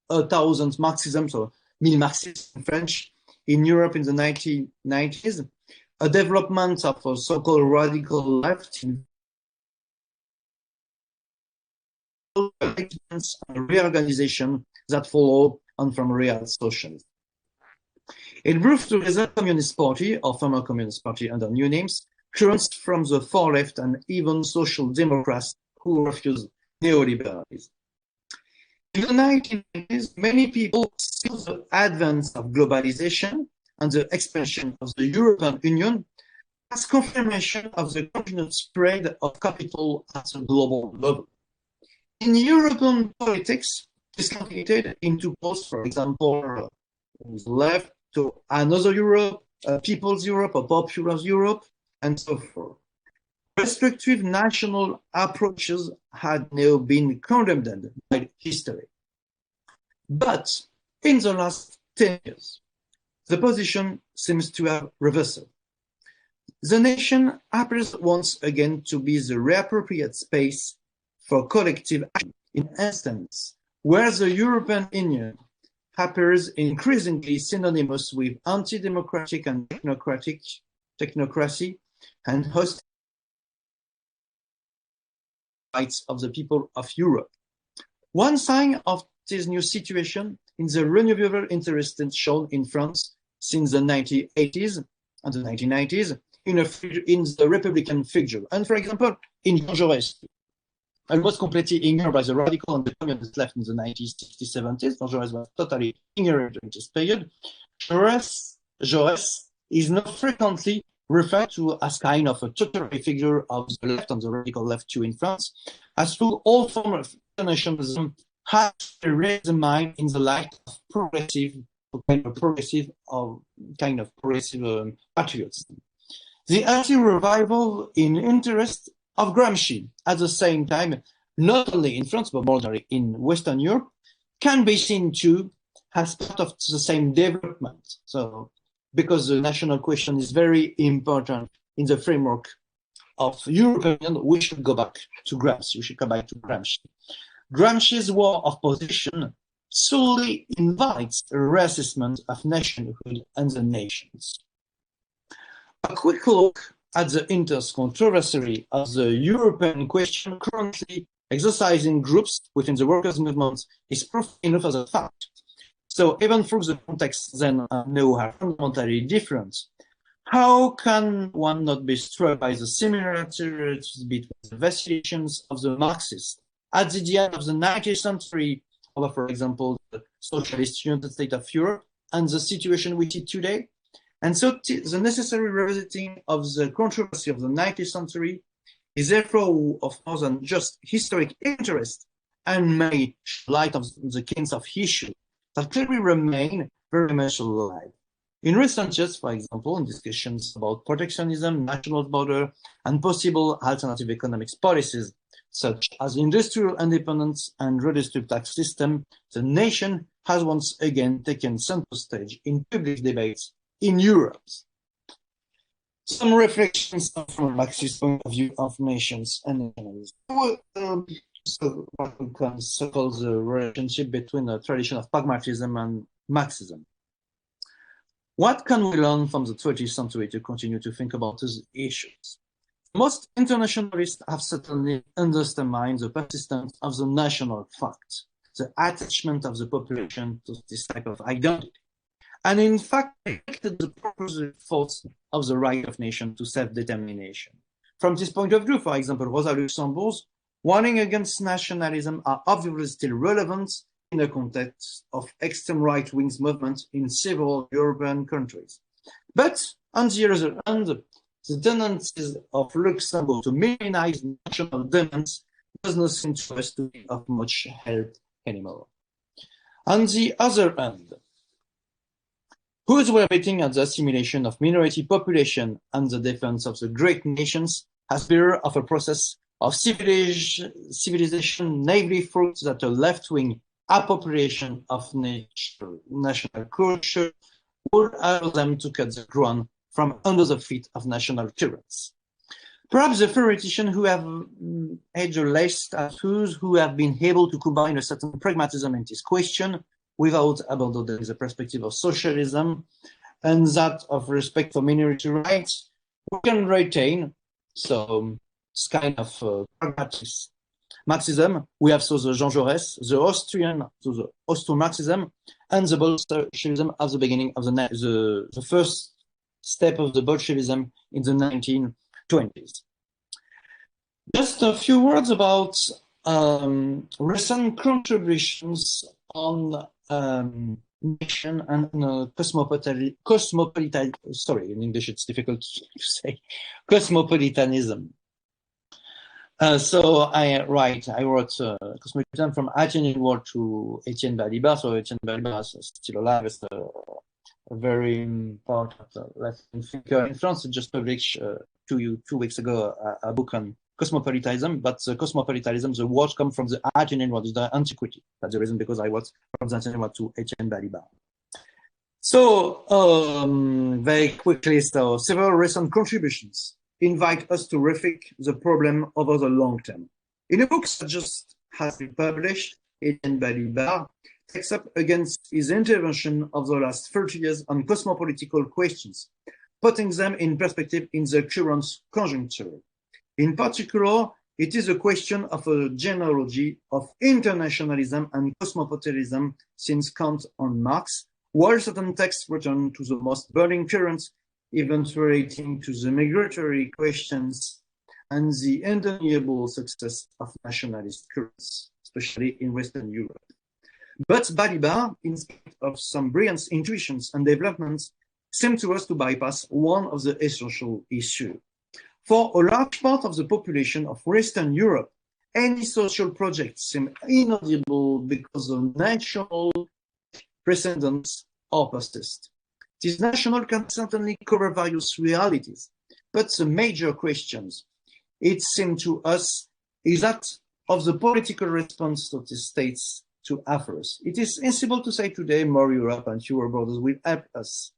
the thousand Marxism, so mille Marxistes in French, in Europe in the 1990s, a development of a so-called radical left in and reorganization that follow on from real socialism. It proved to result Communist Party, or former Communist Party under new names, currents from the far left and even social democrats who refuse neoliberalism. In the 1990s, many people saw the advance of globalization and the expansion of the European Union as confirmation of the continued spread of capital at a global level. In European politics, this translated into both, for example, the left to another Europe, People's Europe, or Popular Europe, and so forth. restrictive national approaches had now been condemned by history. But in the last 10 years, the position seems to have reversed. The nation appears once again to be the appropriate space for collective action, in instance where the European Union appears increasingly synonymous with anti-democratic and technocracy and hostile rights of the people of Europe. One sign of this new situation is the renewable interest shown in France since the 1980s and the 1990s in the Republican figure. And for example, in Jean Jaurès, almost completely ignored by the radical and the communist left in the 1960s, 70s. Jean Jaurès was totally ignored during this period. Jaurès is now frequently referred to as kind of a tutelary figure of the left and the radical left too in France, as through all forms of internationalism has to raise the mind in the light of progressive patriotism. The anti-revival in interest of Gramsci at the same time, not only in France, but more generally in Western Europe, can be seen too as part of the same development. So, because the national question is very important in the framework of European Union, we should go back to Gramsci. We should come back to Gramsci. Gramsci's war of position solely invites a reassessment of nationhood and the nations. A quick look at the intense controversy of the European question currently exercising groups within the workers' movement is proof enough as a fact. So even though the contexts then now are fundamentally different, how can one not be struck by the similarities between the vacillations of the Marxists at the end of the 19th century over, for example, the socialist United States of Europe and the situation we see today? And so the necessary revisiting of the controversy of the 19th century is therefore of more than just historic interest and may light of the kinds of issues that clearly remain very much alive. In recent years, for example, in discussions about protectionism, national border, and possible alternative economics policies, such as industrial independence and redistributive tax system, the nation has once again taken center stage in public debates in Europe. Some reflections from a Marxist point of view of nations and nationalism. So what we can circle the relationship between the tradition of pragmatism and Marxism. What can we learn from the 20th century to continue to think about these issues? Most internationalists have certainly undermined the persistence of the national fact, the attachment of the population to this type of identity, and in fact rejected the proposed thoughts of the right of nation to self-determination. From this point of view, for example, Rosa Luxemburg's warning against nationalism are obviously still relevant in the context of extreme right-wing movements in several European countries. But on the other hand, the tendencies of Luxembourg to minimize national demands does not seem to us to be of much help anymore. On the other hand, whose were waiting at the assimilation of minority population and the defense of the great nations has been of a process of civilization naively thought that a left-wing appropriation of national culture would allow them to cut the ground from under the feet of national tyrants. Perhaps the theoreticians who have edged the list are those who have been able to combine a certain pragmatism in this question without abandoning the perspective of socialism and that of respect for minority rights. We can retain some kind of pragmatic Marxism. We have so the Jean Jaurès, the Austro-Marxism, and the Bolshevism at the beginning of the first step of the Bolshevism in the 1920s. Just a few words about recent contributions on nation and cosmopolitan, sorry, in English it's difficult to say, cosmopolitanism. So I wrote Cosmopolitan from Athenian War to Etienne Balibar. So Etienne Balibar is still alive, a very important left-wing thinker in France. He just published to you 2 weeks ago a book on cosmopolitanism, but the cosmopolitanism, the word comes from the Argentine word, the antiquity. That's the reason because I was from the Argentine word to Etienne Balibar. So very quickly, so several recent contributions invite us to rethink the problem over the long term. In a book that just has been published, Etienne Balibar takes up against his intervention of the last 30 years on cosmopolitical questions, putting them in perspective in the current conjuncture. In particular, it is a question of a genealogy of internationalism and cosmopolitanism since Kant and Marx, while certain texts return to the most burning currents, events relating to the migratory questions and the undeniable success of nationalist currents, especially in Western Europe. But Balibar, in spite of some brilliant intuitions and developments, seemed to us to bypass one of the essential issues. For a large part of the population of Western Europe, any social projects seem inaudible because of national precedents are persist. This national can certainly cover various realities, but the major questions, it seemed to us, is that of the political response of the states to affairs. It is sensible to say today more Europe and fewer borders will help us.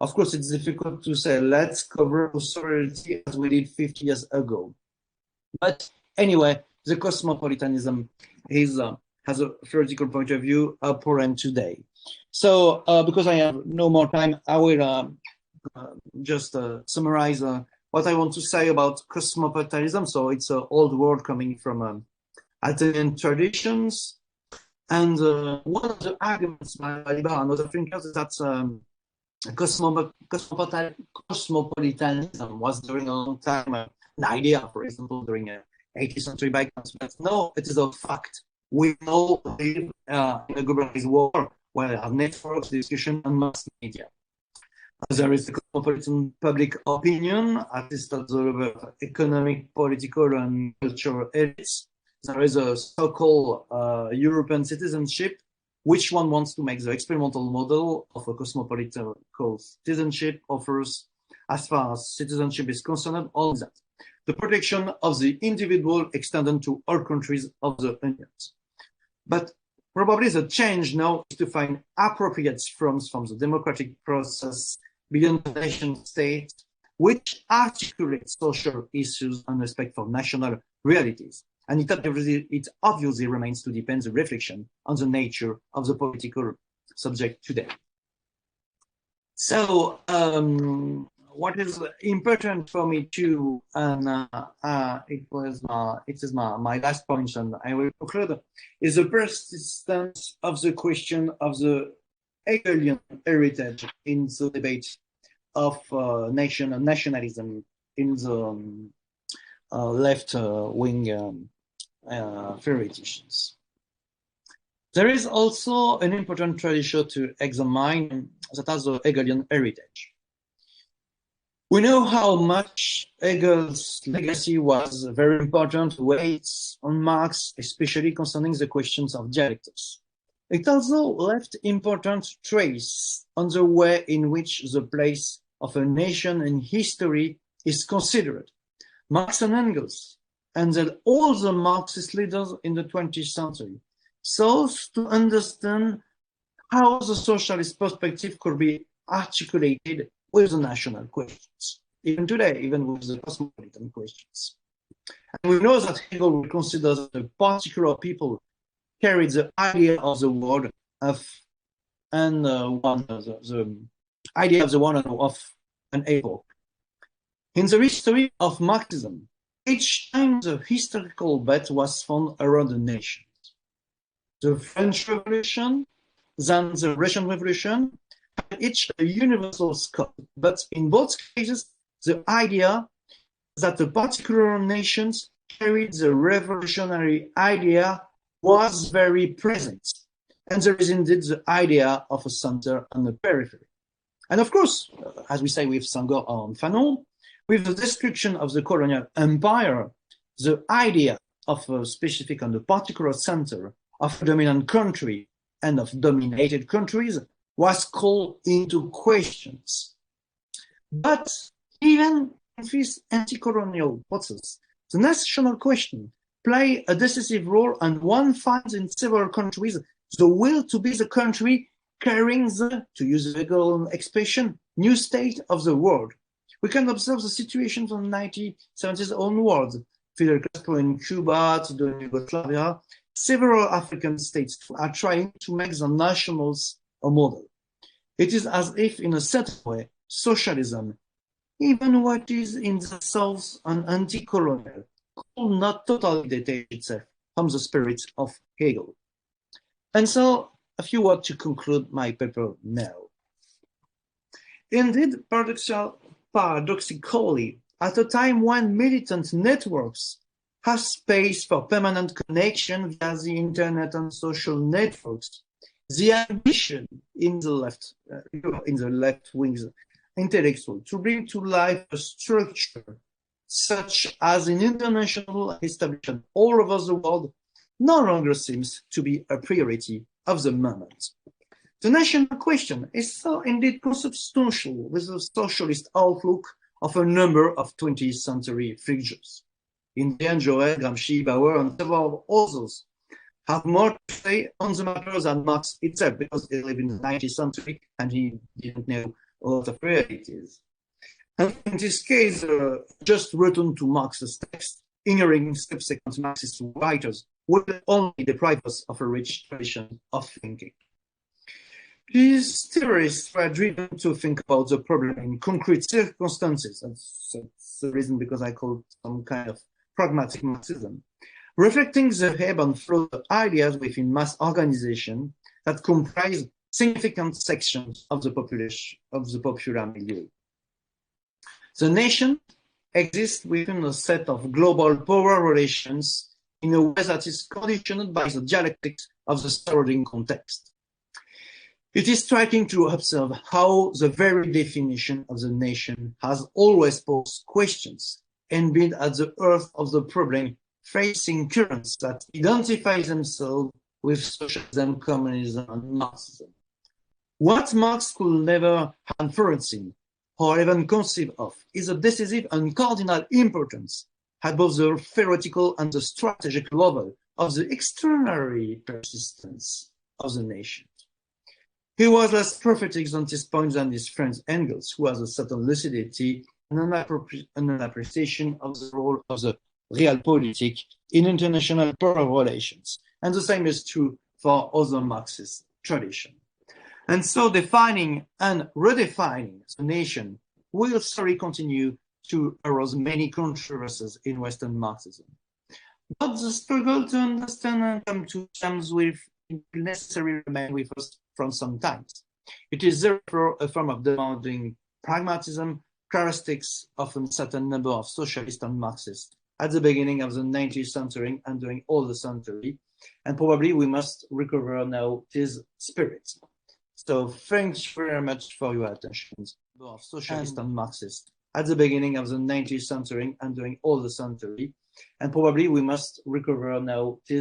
Of course, it's difficult to say, let's cover authority as we did 50 years ago. But anyway, the cosmopolitanism is, has a theoretical point of view apparent today. So because I have no more time, I will just summarize what I want to say about cosmopolitanism. So it's an old word coming from Athenian traditions. And one of the arguments by Balibar and other thinkers is that cosmopolitanism was during a long time an idea, for example, during 18th century by Kant. But no, it is a fact. We know we live in a globalized world where there are networks, discussion, and mass media. There is the cosmopolitan public opinion, at least at the level of economic, political, and cultural elites. There is a so-called European citizenship, which one wants to make the experimental model of a cosmopolitan citizenship offers, as far as citizenship is concerned, all that. The protection of the individual extended to all countries of the Union. But probably the change now is to find appropriate forms from the democratic process beyond the nation state, which articulate social issues and respect for national realities. And it obviously remains to depend the reflection on the nature of the political subject today. So what is important for me too, and it is my last point, and I will conclude, is the persistence of the question of the Hegelian heritage in the debate of nation and nationalism in the left-wing theoreticians. There is also an important tradition to examine that has the Hegelian heritage. We know how much Hegel's legacy was very important weights on Marx, especially concerning the questions of dialectics. It also left important trace on the way in which the place of a nation in history is considered. Marx and Engels, and then all the Marxist leaders in the 20th century, sought to understand how the socialist perspective could be articulated with the national questions, even today, even with the cosmopolitan questions. And we know that Hegel would consider that the particular people carried the idea of the world of the idea of the one and of an epoch. In the history of Marxism, each time the historical bet was found around the nation. The French Revolution, then the Russian Revolution, had each a universal scope, but in both cases, the idea that the particular nations carried the revolutionary idea was very present. And there is indeed the idea of a center and a periphery. And of course, as we say with Senghor and Fanon, with the destruction of the colonial empire, the idea of a specific and a particular center of a dominant country and of dominated countries was called into questions. But even this anti-colonial process, the national question plays a decisive role, and one finds in several countries the will to be the country carrying the, to use the legal expression, new state of the world. We can observe the situation from the 1970s onwards. Fidel Castro in Cuba, to the Yugoslavia, several African states are trying to make the nationals a model. It is as if, in a certain way, socialism, even what is in the South an anti-colonial, could not totally detach itself from the spirit of Hegel. And so, a few words to conclude my paper now. Indeed, paradoxically, at a time when militant networks have space for permanent connection via the internet and social networks, the ambition in the left wing's intellectual to bring to life a structure such as an international establishment all over the world no longer seems to be a priority of the moment. The national question is so indeed consubstantial with the socialist outlook of a number of 20th century figures. In the end, Joel, Gramsci, Bauer, and several others have more to say on the matter than Marx itself, because he lived in the 19th century and he didn't know a lot of realities. And in this case, just return to Marx's text, ignoring subsequent Marxist writers will only deprive us of a rich tradition of thinking. These theorists were driven to think about the problem in concrete circumstances. That's the reason because I call it some kind of pragmatic Marxism, reflecting the ebb and flow of ideas within mass organization that comprise significant sections of the population, of the popular milieu. The nation exists within a set of global power relations in a way that is conditioned by the dialectics of the surrounding context. It is striking to observe how the very definition of the nation has always posed questions and been at the heart of the problem facing currents that identify themselves with socialism, communism, and Marxism. What Marx could never have foreseen or even conceive of is a decisive and cardinal importance at both the theoretical and the strategic level of the extraordinary persistence of the nation. He was less prophetic on this point than his friend Engels, who has a certain lucidity and an appreciation of the role of the realpolitik in international power relations. And the same is true for other Marxist traditions. And so defining and redefining the nation will slowly continue to arouse many controversies in Western Marxism. But the struggle to understand and come to terms with will necessarily remain with us from some time. It is therefore a form of demanding pragmatism, characteristics of a certain number of socialists and Marxists at the beginning of the 19th century and during all the century, and probably we must recover now this spirit. So thank you very much for your attention. Of socialists and Marxists at the beginning of the 19th century and during all the century, and probably we must recover now this